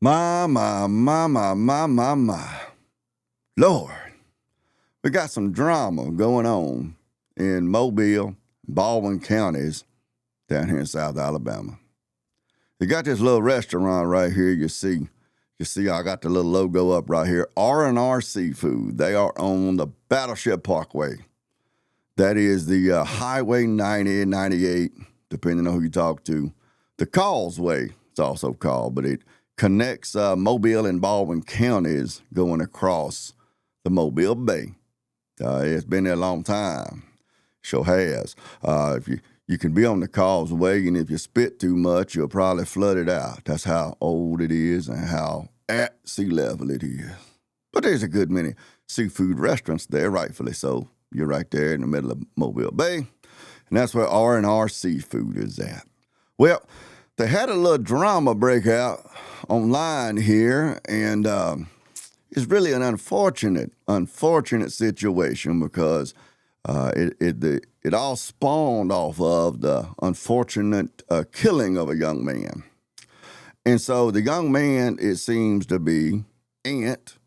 My. Lord, we got some drama going on in Mobile, Baldwin counties down here in South Alabama. You got this little restaurant right here you see. I got the little logo up right here, RNR Seafood. They are on the Battleship Parkway. That is the Highway 90 and 98, depending on who you talk to. The Causeway, it's also called, but it connects Mobile and Baldwin counties going across the Mobile Bay. It's been there a long time. Sure has. If you can be on the causeway, and if you spit too much, you'll probably flood it out. That's how old it is and how at sea level it is. But there's a good many seafood restaurants there, rightfully so. You're right there in the middle of Mobile Bay, and that's where RNR Seafood is at. Well, they had a little drama break out online here, and it's really an unfortunate situation because it all spawned off of the unfortunate killing of a young man. And so the young man, it seems to be, Ant,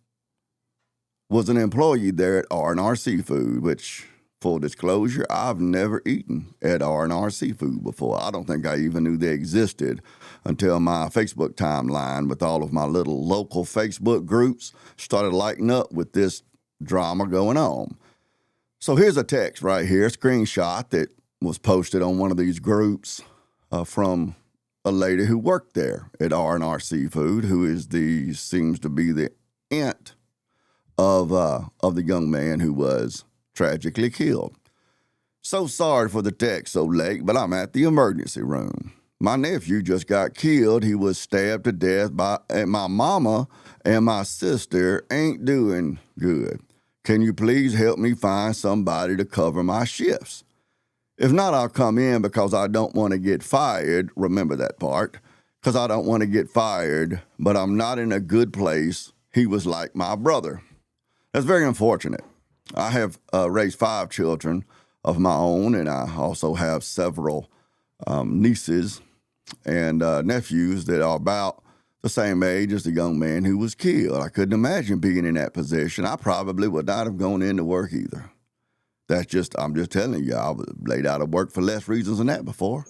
was an employee there at R&R Seafood, which, full disclosure, I've never eaten at R&R Seafood before. I don't think I even knew they existed until my Facebook timeline with all of my little local Facebook groups started lighting up with this drama going on. So here's a text right here, a screenshot that was posted on one of these groups from a lady who worked there at R&R Seafood, who seems to be the aunt of the young man who was tragically killed. So sorry for the text so late, but I'm at the emergency room. My nephew just got killed. He was stabbed to death and my mama and my sister ain't doing good. Can you please help me find somebody to cover my shifts? If not, I'll come in because I don't want to get fired. Remember that part. Because I don't want to get fired, but I'm not in a good place. He was like my brother. That's very unfortunate. I have raised 5 children of my own, and I also have several nieces and nephews that are about the same age as the young man who was killed. I couldn't imagine being in that position. I probably would not have gone into work either. I'm just telling you, I was laid out of work for less reasons than that before.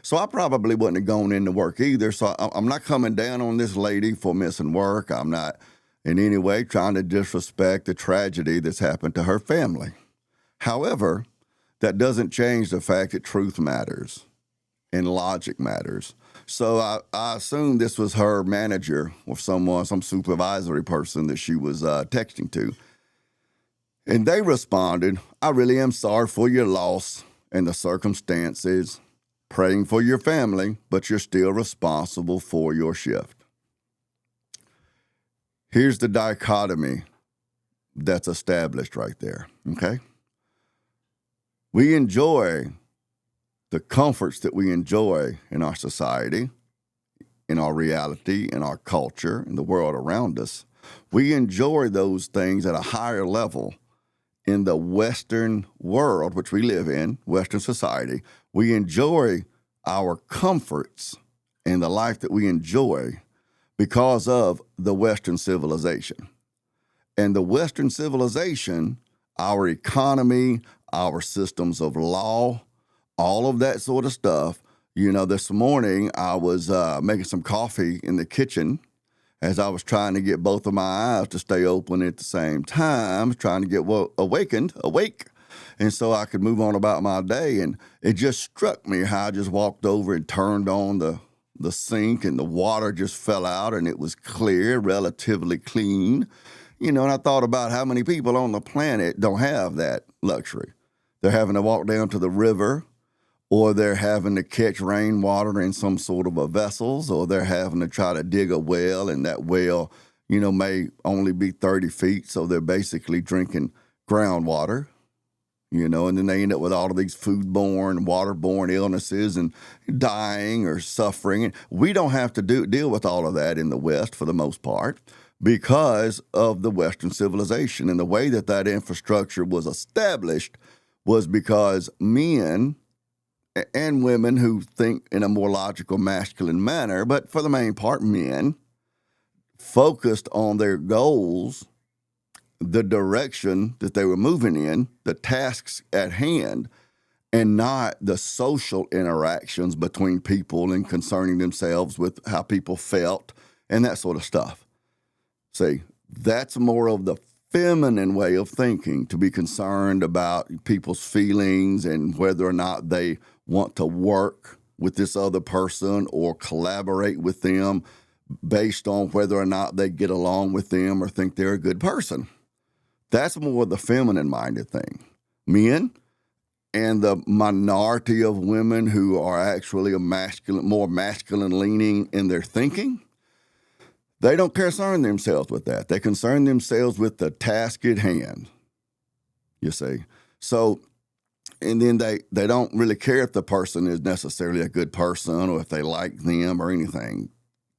So I probably wouldn't have gone into work either. So I'm not coming down on this lady for missing work. I'm not in any way trying to disrespect the tragedy that's happened to her family. However, that doesn't change the fact that truth matters and logic matters. So I assume this was her manager or some supervisory person that she was texting to. And they responded, I really am sorry for your loss and the circumstances, praying for your family, but you're still responsible for your shift. Here's the dichotomy that's established right there, okay? We enjoy the comforts that we enjoy in our society, in our reality, in our culture, in the world around us. We enjoy those things at a higher level in the Western world, which we live in, Western society. We enjoy our comforts and the life that we enjoy because of the Western civilization. And the Western civilization, our economy, our systems of law, all of that sort of stuff. You know, this morning I was making some coffee in the kitchen as I was trying to get both of my eyes to stay open at the same time, trying to get awake, and so I could move on about my day. And it just struck me how I just walked over and turned on the sink, and the water just fell out, and it was clear, relatively clean. You know, and I thought about how many people on the planet don't have that luxury. They're having to walk down to the river, or they're having to catch rainwater in some sort of a vessels, or they're having to try to dig a well, and that well, you know, may only be 30 feet, so they're basically drinking groundwater, you know, and then they end up with all of these foodborne, waterborne illnesses and dying or suffering. And we don't have to deal with all of that in the West for the most part because of the Western civilization. And the way that infrastructure was established was because men and women who think in a more logical, masculine manner, but for the main part, men, focused on their goals, the direction that they were moving in, the tasks at hand, and not the social interactions between people and concerning themselves with how people felt and that sort of stuff. See, that's more of the feminine way of thinking, to be concerned about people's feelings and whether or not they want to work with this other person or collaborate with them based on whether or not they get along with them or think they're a good person. That's more the feminine-minded thing. Men and the minority of women who are actually more masculine leaning in their thinking, they don't concern themselves with that. They concern themselves with the task at hand, you see. So, and then they don't really care if the person is necessarily a good person or if they like them or anything.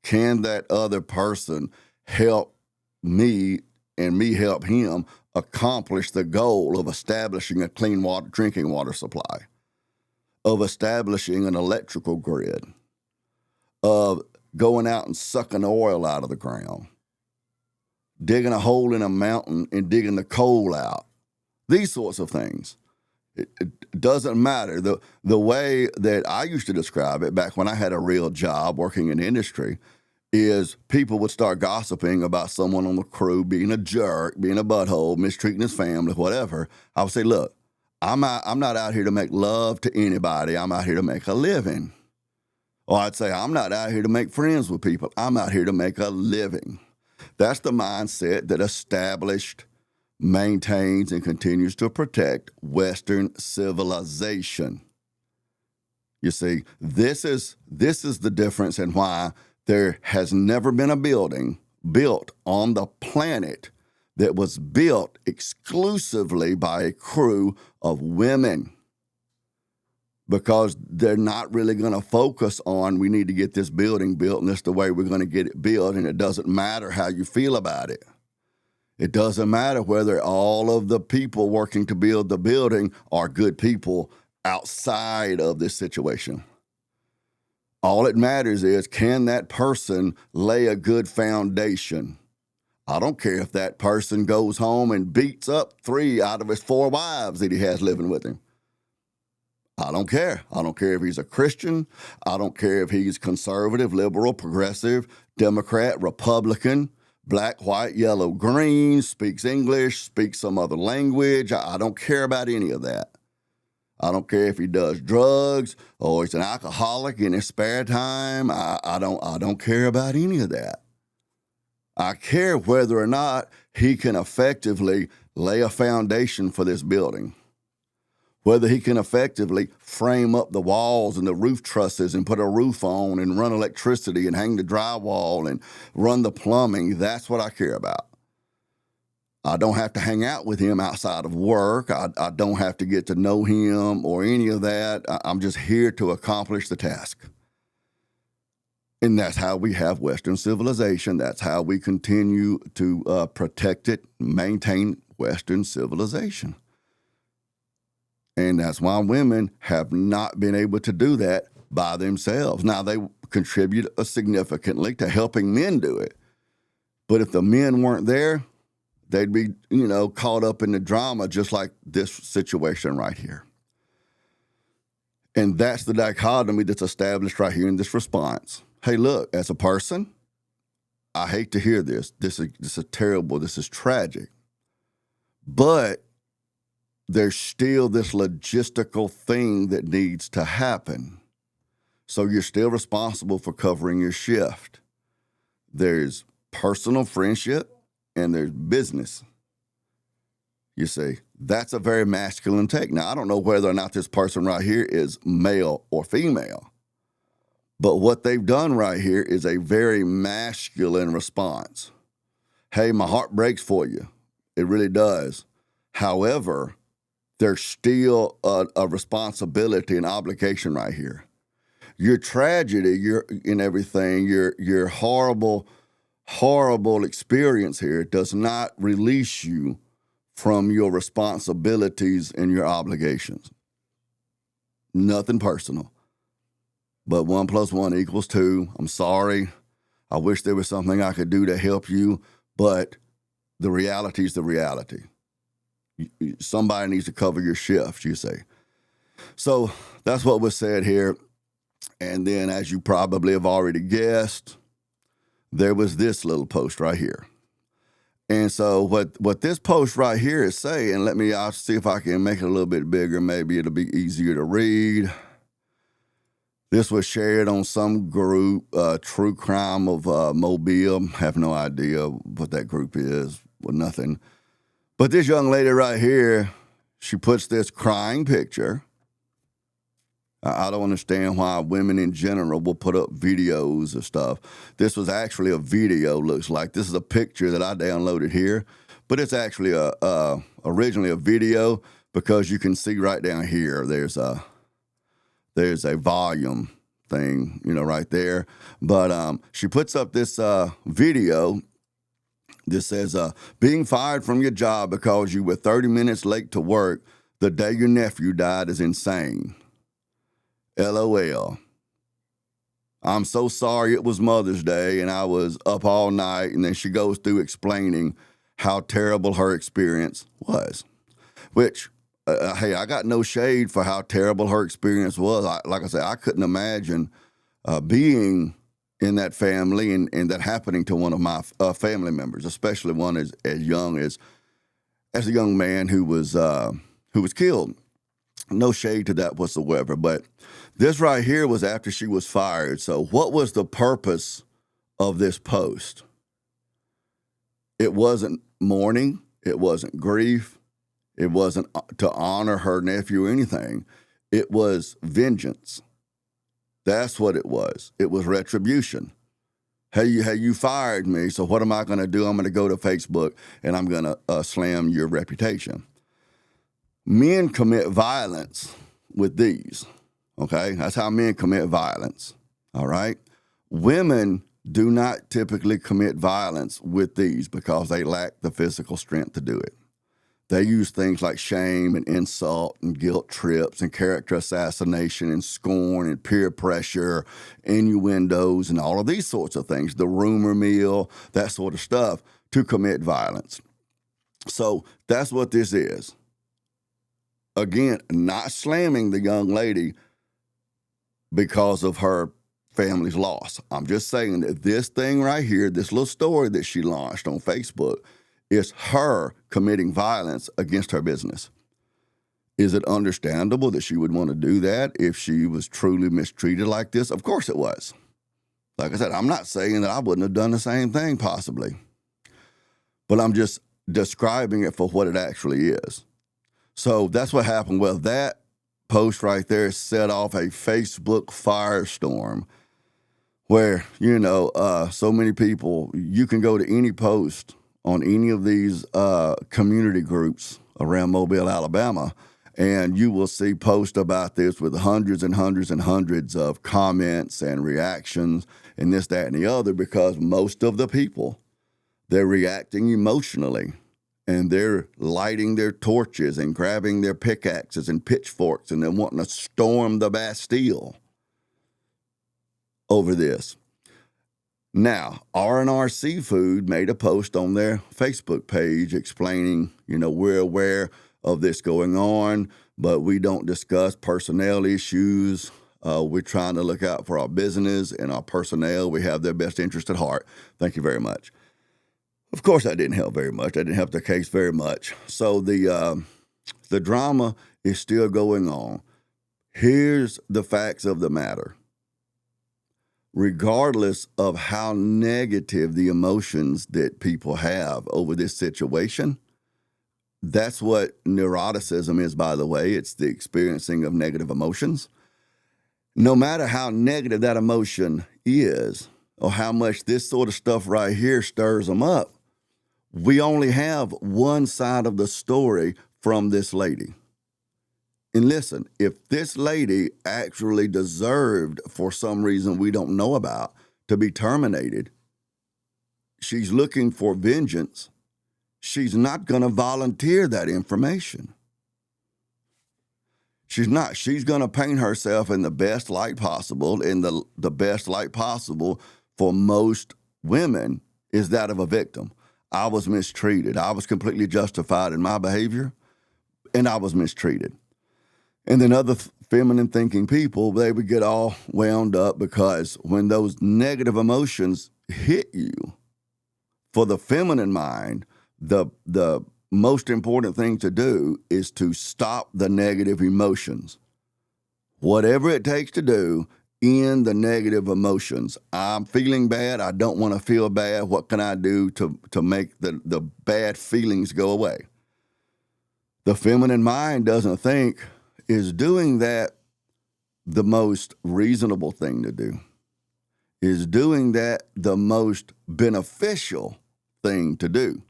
Can that other person help me and me help him accomplish the goal of establishing a clean water, drinking water supply, of establishing an electrical grid, of going out and sucking oil out of the ground, digging a hole in a mountain and digging the coal out, these sorts of things. It doesn't matter. The way that I used to describe it back when I had a real job working in industry is people would start gossiping about someone on the crew being a jerk, being a butthole, mistreating his family, whatever. I would say, look, I'm not out here to make love to anybody. I'm out here to make a living. Or I'd say, I'm not out here to make friends with people. I'm out here to make a living. That's the mindset that established, maintains, and continues to protect Western civilization. You see, this is the difference in why there has never been a building built on the planet that was built exclusively by a crew of women, because they're not really going to focus on, we need to get this building built and this is the way we're going to get it built, and it doesn't matter how you feel about it. It doesn't matter whether all of the people working to build the building are good people outside of this situation. All it matters is, can that person lay a good foundation? I don't care if that person goes home and beats up 3 out of his 4 wives that he has living with him. I don't care. I don't care if he's a Christian. I don't care if he's conservative, liberal, progressive, Democrat, Republican, black, white, yellow, green, speaks English, speaks some other language. I don't care about any of that. I don't care if he does drugs or he's an alcoholic in his spare time. I don't care about any of that. I care whether or not he can effectively lay a foundation for this building, whether he can effectively frame up the walls and the roof trusses and put a roof on and run electricity and hang the drywall and run the plumbing. That's what I care about. I don't have to hang out with him outside of work. I don't have to get to know him or any of that. I'm just here to accomplish the task. And that's how we have Western civilization. That's how we continue to protect it, maintain Western civilization. And that's why women have not been able to do that by themselves. Now, they contribute significantly to helping men do it. But if the men weren't there, they'd be, caught up in the drama just like this situation right here. And that's the dichotomy that's established right here in this response. Hey, look, as a person, I hate to hear this. This is terrible. This is tragic. But there's still this logistical thing that needs to happen. So you're still responsible for covering your shift. There's personal friendship and there's business. You see, that's a very masculine take. Now, I don't know whether or not this person right here is male or female, but what they've done right here is a very masculine response. Hey, my heart breaks for you. It really does. However, there's still a responsibility and obligation right here. Your tragedy, your horrible experience here does not release you from your responsibilities and your obligations. Nothing personal. But 1 + 1 = 2. I'm sorry. I wish there was something I could do to help you, but the reality is the reality. Somebody needs to cover your shift, you say. So that's what was said here. And then, as you probably have already guessed, there was this little post right here. And so what this post right here is saying, I'll see if I can make it a little bit bigger. Maybe it'll be easier to read. This was shared on some group, True Crime of Mobile. Have no idea what that group is, well, nothing. But this young lady right here, she puts this crying picture. I don't understand why women in general will put up videos of stuff. This was actually a video, looks like. This is a picture that I downloaded here, but it's actually originally a video, because you can see right down here, there's a volume thing, right there. But she puts up this video. This says, being fired from your job because you were 30 minutes late to work the day your nephew died is insane. LOL. I'm so sorry it was Mother's Day and I was up all night. And then she goes through explaining how terrible her experience was, which, hey, I got no shade for how terrible her experience was. Like I said, I couldn't imagine being in that family and that happening to one of my family members, especially one as young as a young man who was killed. No shade to that whatsoever. But this right here was after she was fired. So what was the purpose of this post? It wasn't mourning. It wasn't grief. It wasn't to honor her nephew or anything. It was vengeance. That's what it was. It was retribution. Hey, you fired me, so what am I going to do? I'm going to go to Facebook and I'm going to slam your reputation. Men commit violence with these, okay? That's how men commit violence, all right? Women do not typically commit violence with these because they lack the physical strength to do it. They use things like shame and insult and guilt trips and character assassination and scorn and peer pressure, innuendos and all of these sorts of things, the rumor mill, that sort of stuff, to commit violence. So that's what this is. Again, not slamming the young lady because of her family's loss. I'm just saying that this thing right here, this little story that she launched on Facebook, is her committing violence against her business. Is it understandable that she would want to do that if she was truly mistreated like this? Of course it was. Like I said, I'm not saying that I wouldn't have done the same thing possibly, but I'm just describing it for what it actually is. So that's what happened. Well, that post right there set off a Facebook firestorm where, so many people, you can go to any post on any of these community groups around Mobile, Alabama, and you will see posts about this with hundreds and hundreds and hundreds of comments and reactions and this, that, and the other, because most of the people, they're reacting emotionally. And they're lighting their torches and grabbing their pickaxes and pitchforks and they're wanting to storm the Bastille over this. Now, RNR Seafood made a post on their Facebook page explaining, we're aware of this going on, but we don't discuss personnel issues. We're trying to look out for our business and our personnel. We have their best interest at heart. Thank you very much. Of course, that didn't help very much. That didn't help the case very much. So the drama is still going on. Here's the facts of the matter. Regardless of how negative the emotions that people have over this situation, that's what neuroticism is, by the way. It's the experiencing of negative emotions. No matter how negative that emotion is or how much this sort of stuff right here stirs them up, we only have one side of the story from this lady. And listen, if this lady actually deserved, for some reason we don't know about, to be terminated, she's looking for vengeance, she's not going to volunteer that information. She's not. She's going to paint herself in the best light possible, in the best light possible for most women is that of a victim. I was mistreated. I was completely justified in my behavior, and I was mistreated. And then other feminine thinking people, they would get all wound up because when those negative emotions hit you, for the feminine mind, the most important thing to do is to stop the negative emotions. Whatever it takes to do, end the negative emotions. I'm feeling bad. I don't want to feel bad. What can I do to make the bad feelings go away? The feminine mind doesn't think, is doing that the most reasonable thing to do? Is doing that the most beneficial thing to do?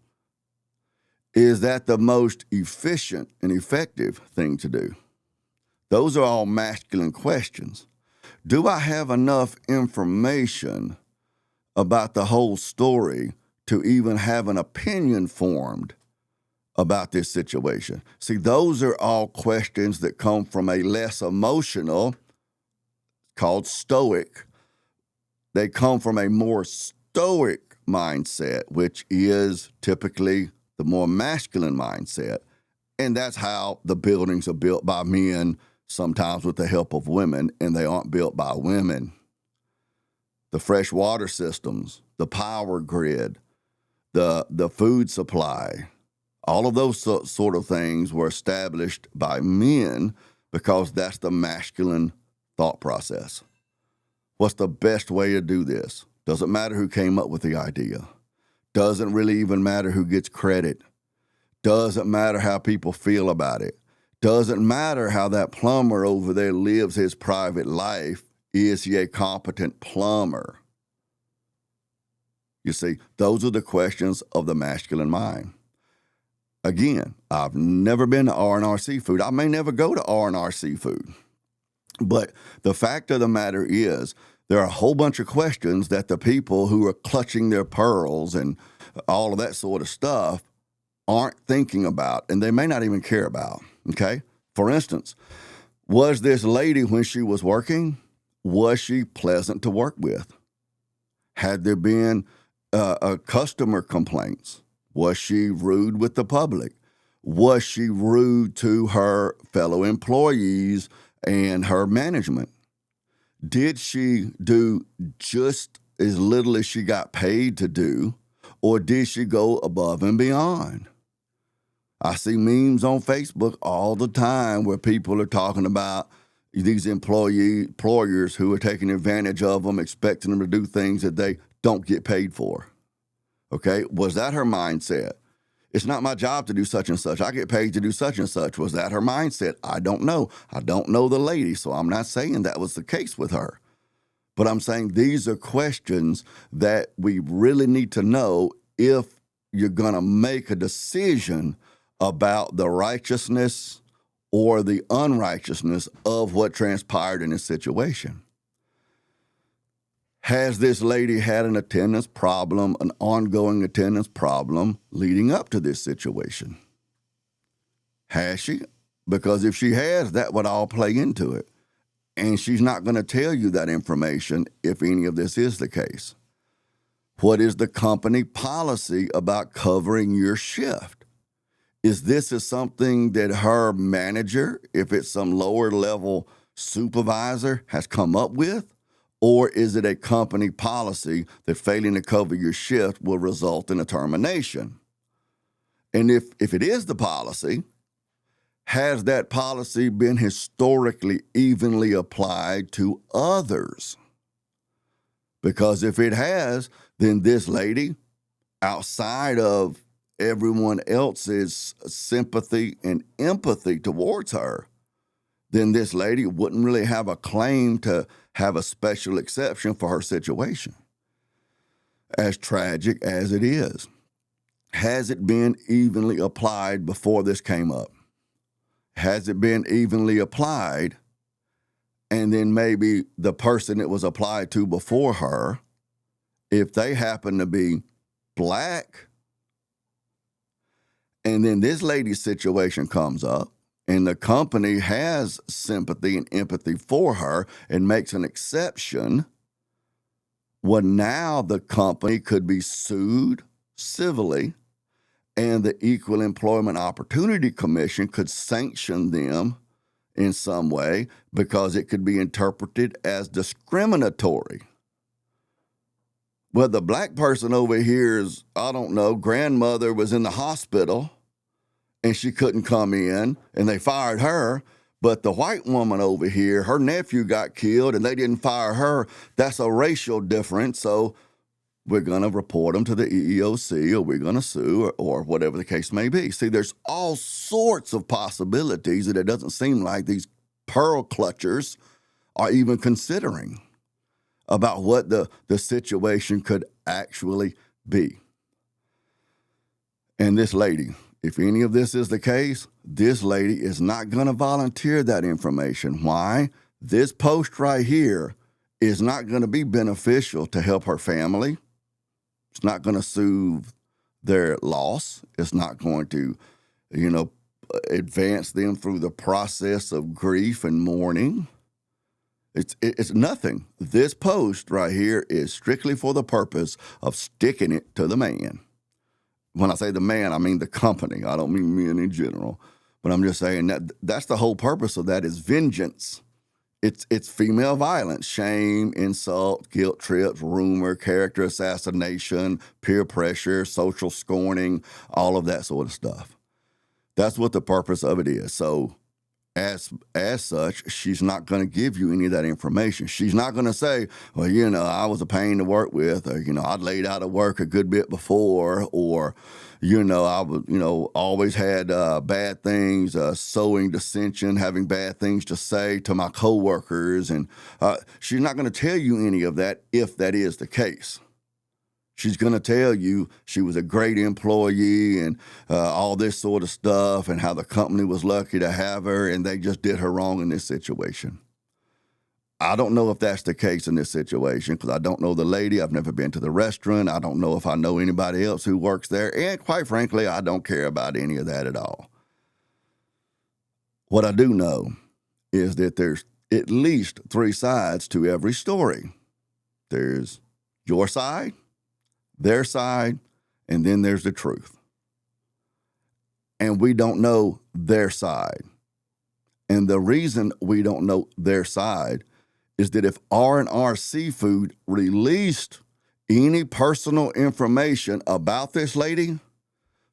Is that the most efficient and effective thing to do? Those are all masculine questions. Do I have enough information about the whole story to even have an opinion formed about this situation? See, those are all questions that come from a less emotional, called stoic. They come from a more stoic mindset, which is typically the more masculine mindset. And that's how the buildings are built by men, sometimes with the help of women, and they aren't built by women. The fresh water systems, the power grid, the food supply, all of those sort of things were established by men because that's the masculine thought process. What's the best way to do this? Doesn't matter who came up with the idea. Doesn't really even matter who gets credit. Doesn't matter how people feel about it. Doesn't matter how that plumber over there lives his private life. Is he a competent plumber? You see, those are the questions of the masculine mind. Again, I've never been to RNR Seafood. I may never go to RNR Seafood. But the fact of the matter is, there are a whole bunch of questions that the people who are clutching their pearls and all of that sort of stuff aren't thinking about, and they may not even care about, okay? For instance, was this lady, when she was working, was she pleasant to work with? Had there been customer complaints? Was she rude with the public? Was she rude to her fellow employees and her management? Did she do just as little as she got paid to do, or did she go above and beyond? I see memes on Facebook all the time where people are talking about these employers who are taking advantage of them, expecting them to do things that they don't get paid for. Okay, was that her mindset? It's not my job to do such and such. I get paid to do such and such. Was that her mindset? I don't know. I don't know the lady, so I'm not saying that was the case with her. But I'm saying these are questions that we really need to know if you're going to make a decision about the righteousness or the unrighteousness of what transpired in this situation. Has this lady had an attendance problem, an ongoing attendance problem leading up to this situation? Has she? Because if she has, that would all play into it. And she's not going to tell you that information if any of this is the case. What is the company policy about covering your shift? Is this something that her manager, if it's some lower level supervisor, has come up with? Or is it a company policy that failing to cover your shift will result in a termination? And if it is the policy, has that policy been historically evenly applied to others? Because if it has, then this lady, outside of everyone else's sympathy and empathy towards her, then this lady wouldn't really have a claim to have a special exception for her situation. As tragic as it is, has it been evenly applied before this came up? Has it been evenly applied? And then maybe the person it was applied to before her, if they happen to be black, and then this lady's situation comes up, and the company has sympathy and empathy for her and makes an exception, Well, now the company could be sued civilly, and the Equal Employment Opportunity Commission could sanction them in some way because it could be interpreted as discriminatory. Well, the black person over here's, I don't know, grandmother was in the hospital and she couldn't come in and they fired her. But the white woman over here, her nephew got killed and they didn't fire her. That's a racial difference. So we're going to report them to the EEOC, or we're going to sue, or whatever the case may be. See, there's all sorts of possibilities that it doesn't seem like these pearl clutchers are even considering about what the situation could actually be. And this lady, if any of this is the case, this lady is not going to volunteer that information. Why? This post right here is not going to be beneficial to help her family. It's not going to soothe their loss. It's not going to, advance them through the process of grief and mourning. It's nothing. This post right here is strictly for the purpose of sticking it to the man. When I say the man, I mean the company. I don't mean men in general. But I'm just saying that's the whole purpose of that is vengeance. It's female violence, shame, insult, guilt trips, rumor, character assassination, peer pressure, social scorning, all of that sort of stuff. That's what the purpose of it is. So as such, she's not going to give you any of that information. She's not going to say, well, I was a pain to work with, or, I'd laid out of work a good bit before, or, I was, always had bad things, sowing dissension, having bad things to say to my coworkers. And she's not going to tell you any of that if that is the case. She's going to tell you she was a great employee and all this sort of stuff, and how the company was lucky to have her and they just did her wrong in this situation. I don't know if that's the case in this situation because I don't know the lady. I've never been to the restaurant. I don't know if I know anybody else who works there. And quite frankly, I don't care about any of that at all. What I do know is that there's at least 3 sides to every story. There's your side, their side, and then there's the truth. And we don't know their side. And the reason we don't know their side is that if RNR Seafood released any personal information about this lady,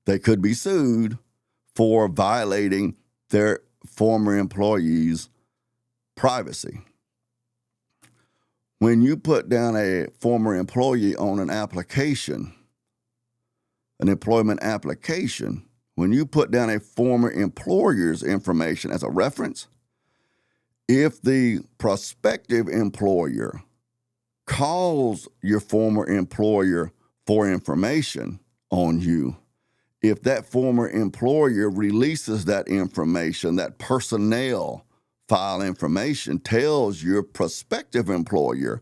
they could be sued for violating their former employees' privacy. When you put down a former employee on an application, an employment application, when you put down a former employer's information as a reference, if the prospective employer calls your former employer for information on you, if that former employer releases that information, that personnel file information, tells your prospective employer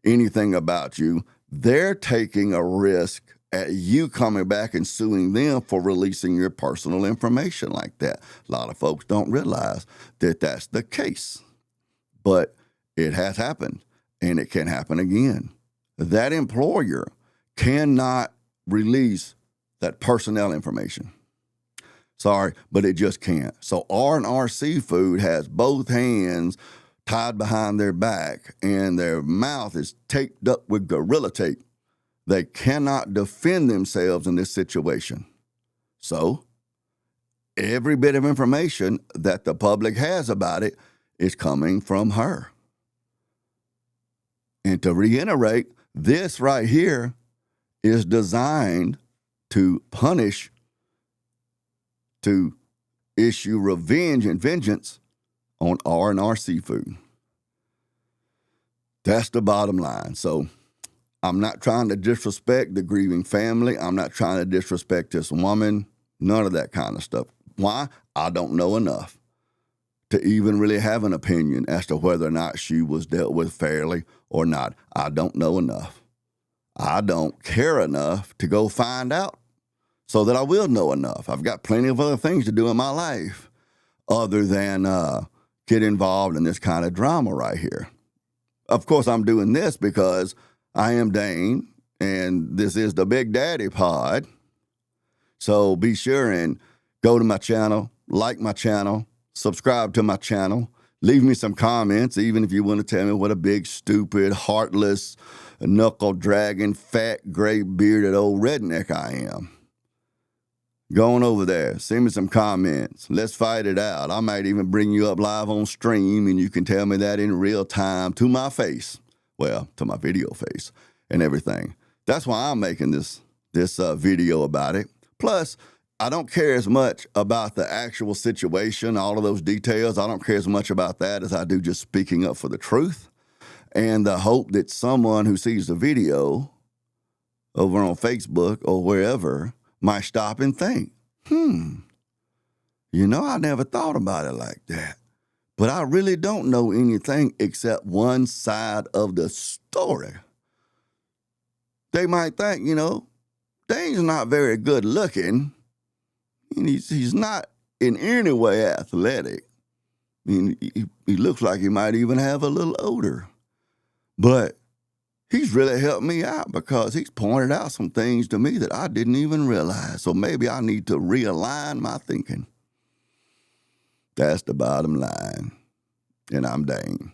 anything about you, they're taking a risk at you coming back and suing them for releasing your personal information like that. A lot of folks don't realize that that's the case, but it has happened and it can happen again. That employer cannot release that personnel information. Sorry, but it just can't. So RNR Seafood has both hands tied behind their back and their mouth is taped up with Gorilla Tape. They cannot defend themselves in this situation. So every bit of information that the public has about it is coming from her. And to reiterate, this right here is designed to punish, to issue revenge and vengeance on RNR Seafood. That's the bottom line. So I'm not trying to disrespect the grieving family. I'm not trying to disrespect this woman. None of that kind of stuff. Why? I don't know enough to even really have an opinion as to whether or not she was dealt with fairly or not. I don't know enough. I don't care enough to go find out so that I will know enough. I've got plenty of other things to do in my life other than get involved in this kind of drama right here. Of course, I'm doing this because I am Dane, and this is the Big Daddy Pod. So be sure and go to my channel, like my channel, subscribe to my channel, leave me some comments, even if you want to tell me what a big, stupid, heartless, knuckle-dragging, fat, gray-bearded old redneck I am. Go on over there, send me some comments. Let's fight it out. I might even bring you up live on stream, and you can tell me that in real time to my face. Well, to my video face and everything. That's why I'm making this video about it. Plus, I don't care as much about the actual situation, all of those details. I don't care as much about that as I do just speaking up for the truth and the hope that someone who sees the video over on Facebook or wherever might stop and think, I never thought about it like that. But I really don't know anything except one side of the story. They might think, Dane's not very good looking. And he's not in any way athletic. I mean, he looks like he might even have a little odor. But he's really helped me out because he's pointed out some things to me that I didn't even realize. So maybe I need to realign my thinking. That's the bottom line. And I'm Dane.